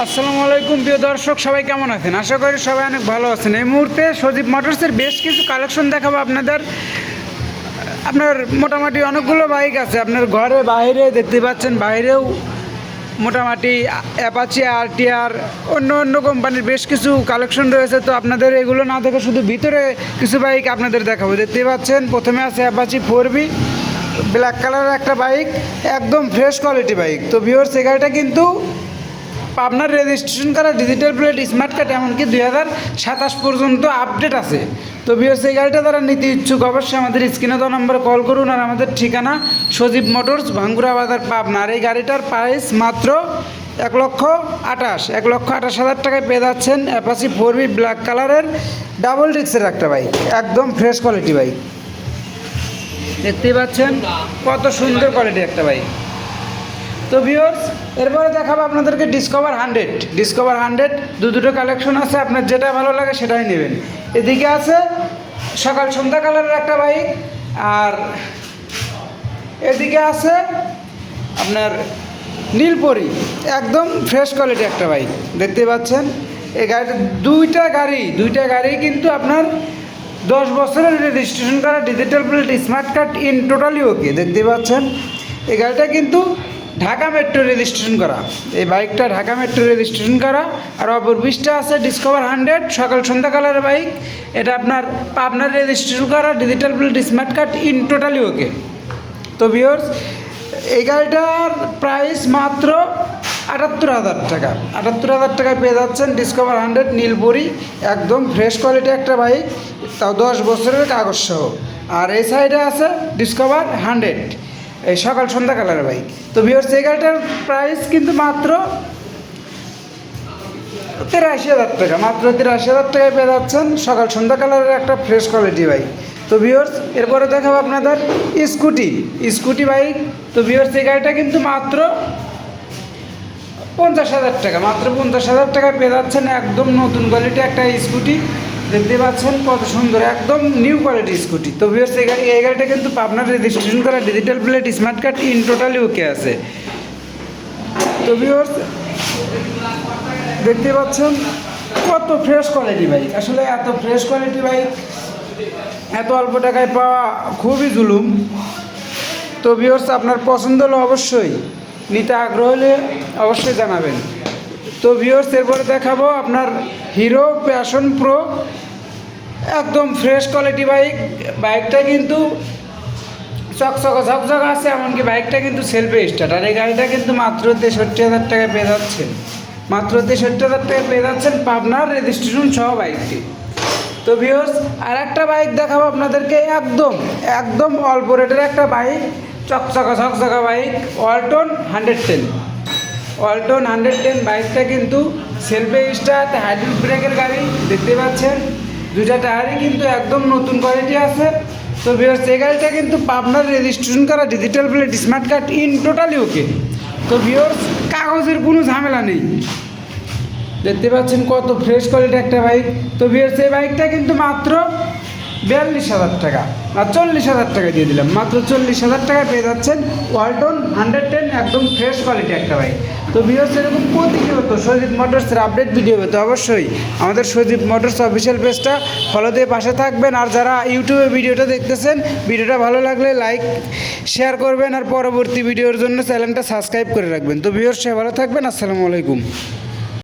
আসসালামু আলাইকুম প্রিয় দর্শক, সবাই কেমন আছেন? আশা করি সবাই অনেক ভালো আছেন। এই মুহূর্তে সজীব মোটরসের বেশ কিছু কালেকশন দেখাবো আপনার মোটামুটি অনেকগুলো বাইক আছে আপনার ঘরে বাইরে দেখতে পাচ্ছেন। বাইরেও মোটামুটি অ্যাপাচি আরটিআর অন্য অন্য কোম্পানির বেশ কিছু কালেকশন রয়েছে। তো আপনাদের এগুলো না দেখে শুধু ভিতরে কিছু বাইক আপনাদের দেখাবো। দেখতে পাচ্ছেন প্রথমে আছে অ্যাপাচি 4B ব্ল্যাক কালারের একটা বাইক, একদম ফ্রেশ কোয়ালিটি বাইক। তো ভিউয়ার্স, এই গাড়িটা কিন্তু আপনার রেজিস্ট্রেশন করা ডিজিটাল প্লেট, স্মার্ট কার্ড, এমনকি 2027 পর্যন্ত আপডেট আছে। তো ভিউয়ার্স, এই গাড়িটা যারা নিতে ইচ্ছুক অবশ্যই আমাদের স্ক্রিনে দেওয়া নম্বরে কল করুন। আর আমাদের ঠিকানা সজীব মোটরস, ভাঙ্গুরা বাজার, পাবনা। আর এই গাড়িটার প্রাইস মাত্র 1,28,000 টাকায় পেয়ে যাচ্ছেন অ্যাপাচি 4B ব্ল্যাক কালারের ডাবল ডিস্কের একটা বাইক, একদম ফ্রেশ কোয়ালিটি বাইক। দেখতেই পাচ্ছেন কত সুন্দর কোয়ালিটি একটা বাইক। তো ভিউয়ার্স, এরপরে দেখাবো আপনাদেরকে ডিসকভার 100 দুটো কালেকশন আছে, আপনার যেটা ভালো লাগে সেটাই নেবেন। এদিকে আছে সকাল সন্ধ্যা কালারের একটা বাইক, আর এদিকে আছে আপনার নীলপরি, একদম ফ্রেশ কোয়ালিটি একটা বাইক। দেখতে পাচ্ছেন এই গাড়িটা দুইটা গাড়ি কিন্তু আপনার 10 বছরের রেজিস্ট্রেশন করা digital plate, smart card, in totally ওকে। দেখতে পাচ্ছেন এই গাড়িটা কিন্তু ঢাকা মেট্রো রেজিস্ট্রেশন করা, এই বাইকটা ঢাকা মেট্রো রেজিস্ট্রেশন করা। আর অপর 20টা আছে ডিসকভার 100 সকাল সন্ধ্যা কালারের বাইক, এটা আপনার রেজিস্ট্রেশন করা digital plate, smart card, in totally ওকে। তো ভিউয়ার্স, এই গাড়িটার প্রাইস মাত্র 78,000 টাকা। 78,000 টাকায় পেয়ে যাচ্ছেন ডিসকভার 100 নীলপরি, একদম ফ্রেশ কোয়ালিটি একটা বাইক, তাও 10 বছরের কাগজ সহ। আর এই সাইডে আছে ডিসকভার 100 এই সকাল সন্ধ্যা কালারের বাইক। তো ভিউয়ার্স, এই গাড়িটার প্রাইস কিন্তু মাত্র 83,000 টাকা। মাত্র 83,000 টাকায় পেয়ে যাচ্ছেন সকাল সন্ধ্যা কালারের একটা ফ্রেশ কোয়ালিটি বাইক। তো ভিউয়ার্স, এরপরে দেখাবো আপনাদের স্কুটি বাইক। তো ভিউয়ার্স, এই গাড়িটা কিন্তু মাত্র 50,000 টাকা। মাত্র 50,000 টাকায় পেয়ে যাচ্ছেন একদম নতুন কোয়ালিটি একটা স্কুটি। দেখতে পাচ্ছেন কত সুন্দর, একদম নিউ কোয়ালিটি স্কুটি। তো ভিউয়ার্স, এই গাড়িটা কিন্তু আপনার রেজিস্ট্রেশন করা digital plate, smart card, in totally ওকে আছে। তো ভিউয়ার্স, দেখতে পাচ্ছেন কত ফ্রেশ কোয়ালিটি বাইক। আসলে এত ফ্রেশ কোয়ালিটি বাইক এত অল্প টাকায় পাওয়া খুবই জুলুম। তো ভিউয়ার্স, আপনার পছন্দ হলে অবশ্যই নিতে আগ্রহ হলে অবশ্যই জানাবেন। তো ভিউয়ার্স, এরপরে দেখাবো আপনার হিরো প্যাশন প্রো, একদম ফ্রেশ কোয়ালিটি বাইকটা কিন্তু ঝকঝকা আছে, এমনকি বাইকটা কিন্তু সেলফে স্টার্ট। আর এই গাড়িটা কিন্তু মাত্র 63,000 টাকায় পেয়ে যাচ্ছেন। মাত্র 63,000 টাকায় পেয়ে যাচ্ছেন পাবনার রেজিস্ট্রেশন সহ বাইকটি। তো ভিউয়ার্স, আর একটা বাইক দেখাবো আপনাদেরকে, একদম অল্প রেটের একটা বাইক, ঝকঝকা বাইক, ওয়ালটন 110 বাইকটা কিন্তু সেলফে স্টার্ট, হাইড্রোলিক ব্রেকের গাড়ি। দেখতে পাচ্ছেন দুইটা টায়ারই কিন্তু একদম নতুন কোয়ালিটি আছে। তো ভিউয়ার্স, এই গাড়িটা কিন্তু পাবনার রেজিস্ট্রেশন করা digital plate, smart card, in totally ওকে। তো ভিউয়ার্স, কাগজের কোনো ঝামেলা নেই। দেখতে পাচ্ছেন কত ফ্রেশ কোয়ালিটি একটা বাইক। তো ভিউয়ার্স, এই বাইকটা কিন্তু মাত্র 42,000 টাকা, আর 40,000 টাকা দিয়ে দিলাম। মাত্র 40,000 টাকায় পেয়ে যাচ্ছেন ওয়ালটন 110, একদম ফ্রেশ কোয়ালিটি একটা বাইক। তো ভিউয়ার্স, এরকম প্রতিনিয়ত সজীব মোটরসের আপডেট ভিডিও পেতে অবশ্যই আমাদের সজীব মোটরস অফিসিয়াল পেজটা ফলো দিয়ে পাশে থাকবেন। আর যারা ইউটিউবে ভিডিওটা দেখতেছেন, ভিডিওটা ভালো লাগলে লাইক শেয়ার করবেন, আর পরবর্তী ভিডিওর জন্য চ্যানেলটা সাবস্ক্রাইব করে রাখবেন। তো ভিউয়ার্স, ভালো থাকবেন। আসসালামু আলাইকুম।